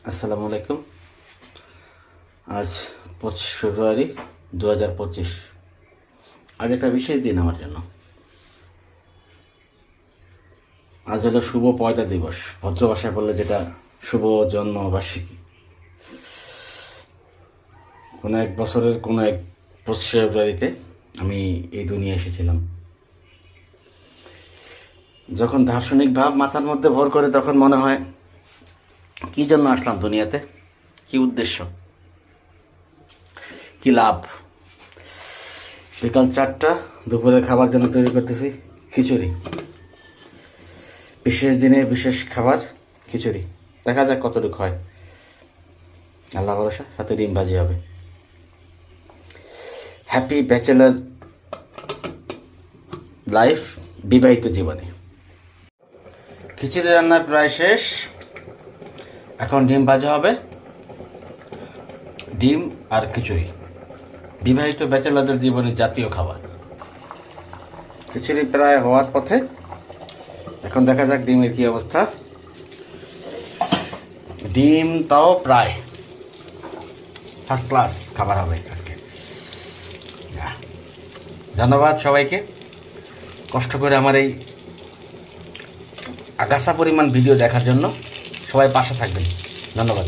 আসসালামু আলাইকুম। আজ 25 ফেব্রুয়ারি 2025। আজ একটা বিশেষ দিন আমার জন্য। আজ হলো শুভ পয়লা দিবস, ভদ্র ভাষায় বললে যেটা শুভ জন্মবার্ষিকী। কোনো এক বছরের কোনো এক 25 ফেব্রুয়ারিতে আমি এই দুনিয়া এসেছিলাম। যখন দার্শনিক ভাব মাথার মধ্যে ভর করে তখন মনে হয় কি জন্য আসলাম দুনিয়াতে, কি উদ্দেশ্য, কি লাভ। বিকাল 4টা, দুপুরে খাবার জন্য তৈরি করতেছি খিচুড়ি। বিশেষ দিনে বিশেষ খাবার খিচুড়ি। দেখা যাক কতটুকু হয়, আল্লাহ ভরসা। সাথে ডিম ভাজি হবে। হ্যাপি ব্যাচেলার লাইফ, বিবাহিত জীবনে। খিচুড়ি রান্না প্রায় শেষ, এখন ডিম ভাজা হবে। ডিম আর খিচুড়ি বিবাহিত ব্যাচেলারদের জীবনে জাতীয় খাবার। খিচুড়ি প্রায় হওয়ার পথে, এখন দেখা যাক ডিমের কি অবস্থা। ডিম তাও প্রায় ফার্স্ট ক্লাস খাবার হবে আজকে। ধন্যবাদ সবাইকে, কষ্ট করে আমার এই আগাছা পরিমাণ ভিডিও দেখার জন্য। সবাই পাশে থাকবেন, ধন্যবাদ।